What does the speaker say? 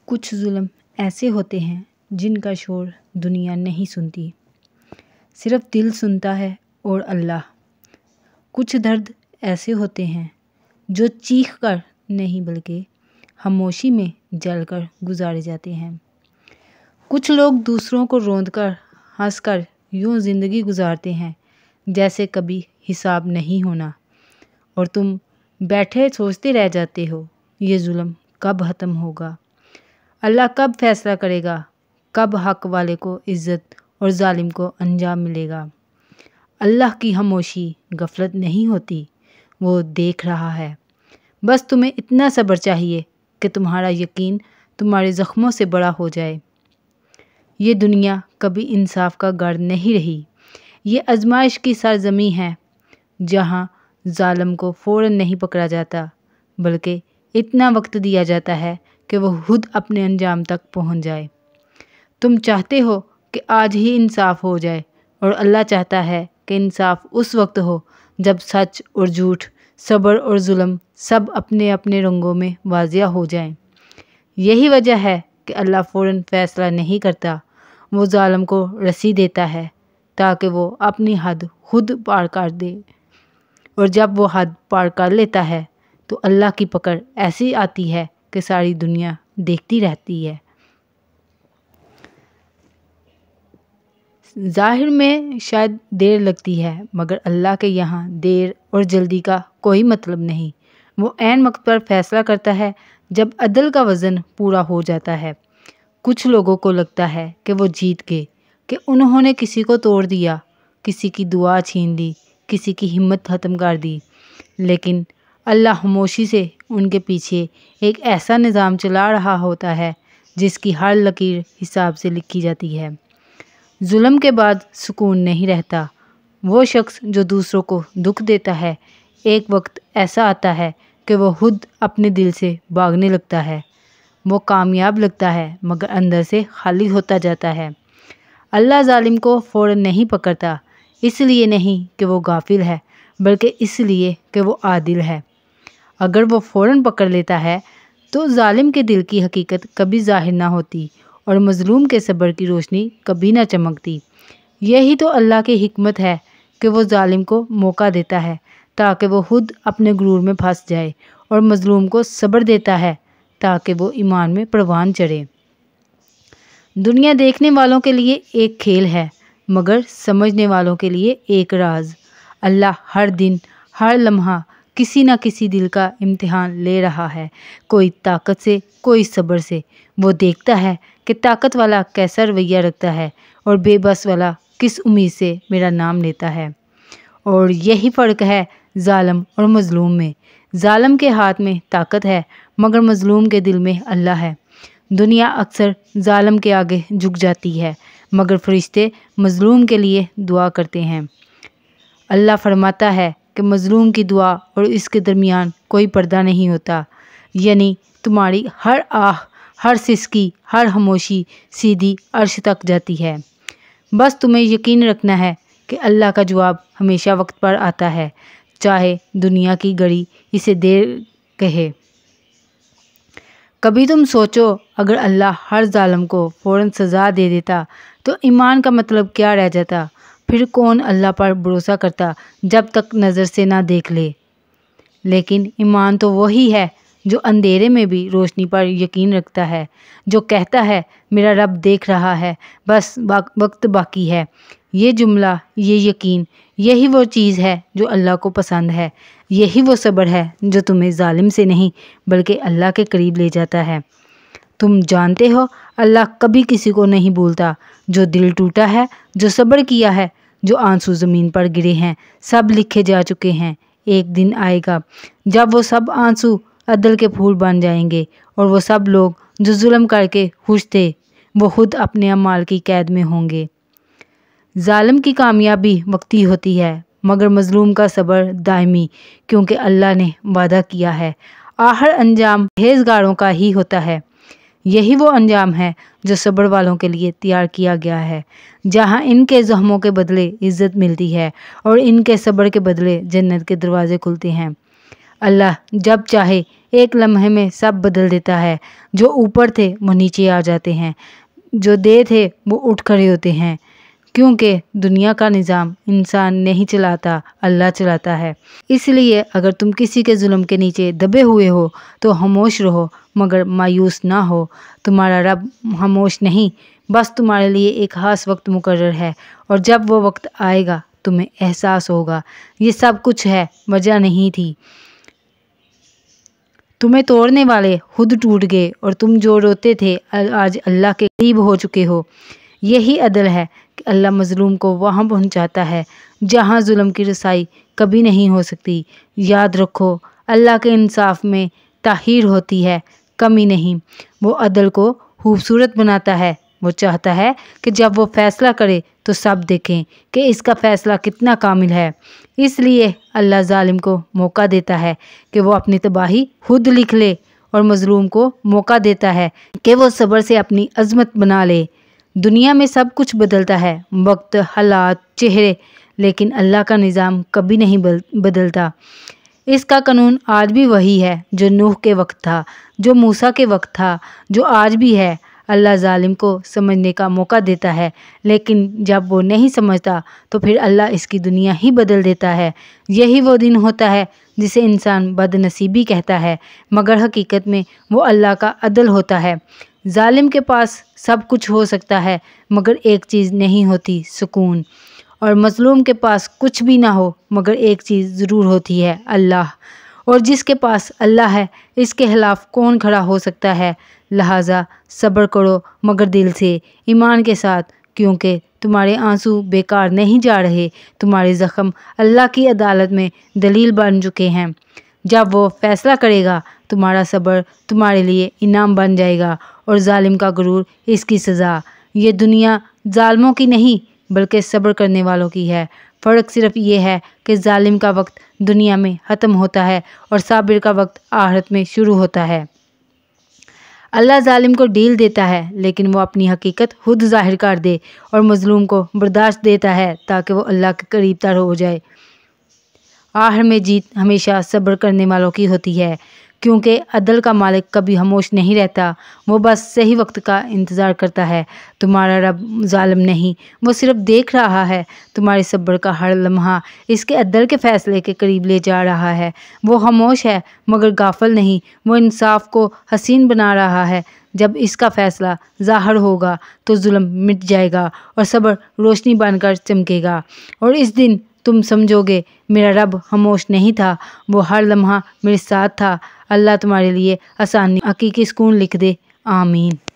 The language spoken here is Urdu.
کچھ ظلم ایسے ہوتے ہیں جن کا شور دنیا نہیں سنتی، صرف دل سنتا ہے اور اللہ۔ کچھ درد ایسے ہوتے ہیں جو چیخ کر نہیں بلکہ خاموشی میں جل کر گزارے جاتے ہیں۔ کچھ لوگ دوسروں کو روند کر ہنس کر یوں زندگی گزارتے ہیں جیسے کبھی حساب نہیں ہونا، اور تم بیٹھے سوچتے رہ جاتے ہو یہ ظلم کب ختم ہوگا، اللہ کب فیصلہ کرے گا، کب حق والے کو عزت اور ظالم کو انجام ملے گا۔ اللہ کی خاموشی غفلت نہیں ہوتی، وہ دیکھ رہا ہے۔ بس تمہیں اتنا صبر چاہیے کہ تمہارا یقین تمہارے زخموں سے بڑا ہو جائے۔ یہ دنیا کبھی انصاف کا گڑھ نہیں رہی، یہ آزمائش کی سرزمین ہے جہاں ظالم کو فوراً نہیں پکڑا جاتا بلکہ اتنا وقت دیا جاتا ہے کہ وہ خود اپنے انجام تک پہنچ جائے۔ تم چاہتے ہو کہ آج ہی انصاف ہو جائے، اور اللہ چاہتا ہے کہ انصاف اس وقت ہو جب سچ اور جھوٹ، صبر اور ظلم سب اپنے اپنے رنگوں میں واضح ہو جائیں۔ یہی وجہ ہے کہ اللہ فوراً فیصلہ نہیں کرتا، وہ ظالم کو رسی دیتا ہے تاکہ وہ اپنی حد خود پار کر دے، اور جب وہ حد پار کر لیتا ہے تو اللہ کی پکڑ ایسی آتی ہے کہ ساری دنیا دیکھتی رہتی ہے۔ ظاہر میں شاید دیر لگتی ہے، مگر اللہ کے یہاں دیر اور جلدی کا کوئی مطلب نہیں۔ وہ عین وقت پر فیصلہ کرتا ہے جب عدل کا وزن پورا ہو جاتا ہے۔ کچھ لوگوں کو لگتا ہے کہ وہ جیت گئے، کہ انہوں نے کسی کو توڑ دیا، کسی کی دعا چھین دی، کسی کی ہمت ختم کر دی، لیکن اللہ خاموشی سے ان کے پیچھے ایک ایسا نظام چلا رہا ہوتا ہے جس کی ہر لکیر حساب سے لکھی جاتی ہے۔ ظلم کے بعد سکون نہیں رہتا۔ وہ شخص جو دوسروں کو دکھ دیتا ہے، ایک وقت ایسا آتا ہے کہ وہ خود اپنے دل سے بھاگنے لگتا ہے۔ وہ کامیاب لگتا ہے مگر اندر سے خالی ہوتا جاتا ہے۔ اللہ ظالم کو فوراً نہیں پکڑتا، اس لیے نہیں کہ وہ غافل ہے بلکہ اس لیے کہ وہ عادل ہے۔ اگر وہ فوراً پکڑ لیتا ہے تو ظالم کے دل کی حقیقت کبھی ظاہر نہ ہوتی اور مظلوم کے صبر کی روشنی کبھی نہ چمکتی۔ یہی تو اللہ کی حکمت ہے کہ وہ ظالم کو موقع دیتا ہے تاکہ وہ خود اپنے غرور میں پھنس جائے، اور مظلوم کو صبر دیتا ہے تاکہ وہ ایمان میں پروان چڑھے۔ دنیا دیکھنے والوں کے لیے ایک کھیل ہے مگر سمجھنے والوں کے لیے ایک راز۔ اللہ ہر دن، ہر لمحہ کسی نہ کسی دل کا امتحان لے رہا ہے، کوئی طاقت سے، کوئی صبر سے۔ وہ دیکھتا ہے کہ طاقت والا کیسا رویہ رکھتا ہے اور بے بس والا کس امید سے میرا نام لیتا ہے۔ اور یہی فرق ہے ظالم اور مظلوم میں۔ ظالم کے ہاتھ میں طاقت ہے مگر مظلوم کے دل میں اللہ ہے۔ دنیا اکثر ظالم کے آگے جھک جاتی ہے مگر فرشتے مظلوم کے لیے دعا کرتے ہیں۔ اللہ فرماتا ہے کہ مظلوم کی دعا اور اس کے درمیان کوئی پردہ نہیں ہوتا، یعنی تمہاری ہر آہ، ہر سسکی، ہر خاموشی سیدھی عرش تک جاتی ہے۔ بس تمہیں یقین رکھنا ہے کہ اللہ کا جواب ہمیشہ وقت پر آتا ہے، چاہے دنیا کی گھڑی اسے دیر کہے۔ کبھی تم سوچو اگر اللہ ہر ظالم کو فوراً سزا دے دیتا تو ایمان کا مطلب کیا رہ جاتا؟ پھر کون اللہ پر بھروسہ کرتا جب تک نظر سے نہ دیکھ لے؟ لیکن ایمان تو وہی ہے جو اندھیرے میں بھی روشنی پر یقین رکھتا ہے، جو کہتا ہے میرا رب دیکھ رہا ہے، بس وقت باقی ہے۔ یہ جملہ، یہ یقین، یہی وہ چیز ہے جو اللہ کو پسند ہے، یہی وہ صبر ہے جو تمہیں ظالم سے نہیں بلکہ اللہ کے قریب لے جاتا ہے۔ تم جانتے ہو اللہ کبھی کسی کو نہیں بھولتا۔ جو دل ٹوٹا ہے، جو صبر کیا ہے، جو آنسو زمین پر گرے ہیں، سب لکھے جا چکے ہیں۔ ایک دن آئے گا جب وہ سب آنسو عدل کے پھول بن جائیں گے، اور وہ سب لوگ جو ظلم کر کے خوش تھے وہ خود اپنے اعمال کی قید میں ہوں گے۔ ظالم کی کامیابی وقتی ہوتی ہے مگر مظلوم کا صبر دائمی، کیونکہ اللہ نے وعدہ کیا ہے آخر انجام پرہیزگاروں کا ہی ہوتا ہے۔ یہی وہ انجام ہے جو صبر والوں کے لیے تیار کیا گیا ہے، جہاں ان کے زخموں کے بدلے عزت ملتی ہے اور ان کے صبر کے بدلے جنت کے دروازے کھلتے ہیں۔ اللہ جب چاہے ایک لمحے میں سب بدل دیتا ہے۔ جو اوپر تھے وہ نیچے آ جاتے ہیں، جو دے تھے وہ اٹھ کھڑے ہوتے ہیں، کیونکہ دنیا کا نظام انسان نہیں چلاتا، اللہ چلاتا ہے۔ اس لیے اگر تم کسی کے ظلم کے نیچے دبے ہوئے ہو تو خاموش رہو، مگر مایوس نہ ہو۔ تمہارا رب خاموش نہیں، بس تمہارے لیے ایک خاص وقت مقرر ہے، اور جب وہ وقت آئے گا تمہیں احساس ہوگا یہ سب کچھ ہے، وجہ نہیں تھی۔ تمہیں توڑنے والے خود ٹوٹ گئے، اور تم جو روتے تھے آج اللہ کے قریب ہو چکے ہو۔ یہی عدل ہے کہ اللہ مظلوم کو وہاں پہنچاتا ہے جہاں ظلم کی رسائی کبھی نہیں ہو سکتی۔ یاد رکھو، اللہ کے انصاف میں تاخیر ہوتی ہے، کمی نہیں۔ وہ عدل کو خوبصورت بناتا ہے۔ وہ چاہتا ہے کہ جب وہ فیصلہ کرے تو سب دیکھیں کہ اس کا فیصلہ کتنا کامل ہے۔ اس لیے اللہ ظالم کو موقع دیتا ہے کہ وہ اپنی تباہی خود لکھ لے، اور مظلوم کو موقع دیتا ہے کہ وہ صبر سے اپنی عظمت بنا لے۔ دنیا میں سب کچھ بدلتا ہے، وقت، حالات، چہرے، لیکن اللہ کا نظام کبھی نہیں بدلتا۔ اس کا قانون آج بھی وہی ہے جو نوح کے وقت تھا، جو موسیٰ کے وقت تھا، جو آج بھی ہے۔ اللہ ظالم کو سمجھنے کا موقع دیتا ہے، لیکن جب وہ نہیں سمجھتا تو پھر اللہ اس کی دنیا ہی بدل دیتا ہے۔ یہی وہ دن ہوتا ہے جسے انسان بد نصیبی کہتا ہے، مگر حقیقت میں وہ اللہ کا عدل ہوتا ہے۔ ظالم کے پاس سب کچھ ہو سکتا ہے، مگر ایک چیز نہیں ہوتی، سکون۔ اور مظلوم کے پاس کچھ بھی نہ ہو، مگر ایک چیز ضرور ہوتی ہے، اللہ۔ اور جس کے پاس اللہ ہے، اس کے خلاف کون کھڑا ہو سکتا ہے؟ لہٰذا صبر کرو، مگر دل سے، ایمان کے ساتھ، کیونکہ تمہارے آنسو بیکار نہیں جا رہے، تمہارے زخم اللہ کی عدالت میں دلیل بن چکے ہیں۔ جب وہ فیصلہ کرے گا، تمہارا صبر تمہارے لیے انعام بن جائے گا، اور ظالم کا غرور اس کی سزا۔ یہ دنیا ظالموں کی نہیں بلکہ صبر کرنے والوں کی ہے۔ فرق صرف یہ ہے کہ ظالم کا وقت دنیا میں ختم ہوتا ہے اور صابر کا وقت آخرت میں شروع ہوتا ہے۔ اللہ ظالم کو ڈیل دیتا ہے، لیکن وہ اپنی حقیقت خود ظاہر کر دے، اور مظلوم کو برداشت دیتا ہے تاکہ وہ اللہ کے قریب تر ہو جائے۔ آخر میں جیت ہمیشہ صبر کرنے والوں کی ہوتی ہے، کیونکہ عدل کا مالک کبھی خاموش نہیں رہتا، وہ بس صحیح وقت کا انتظار کرتا ہے۔ تمہارا رب ظالم نہیں، وہ صرف دیکھ رہا ہے تمہارے صبر کا ہر لمحہ، اس کے عدل کے فیصلے کے قریب لے جا رہا ہے۔ وہ خاموش ہے مگر غافل نہیں، وہ انصاف کو حسین بنا رہا ہے۔ جب اس کا فیصلہ ظاہر ہوگا تو ظلم مٹ جائے گا اور صبر روشنی بن کر چمکے گا، اور اس دن تم سمجھو گے میرا رب خاموش نہیں تھا، وہ ہر لمحہ میرے ساتھ تھا۔ اللہ تمہارے لیے آسانی، حقیقی سکون لکھ دے۔ آمین۔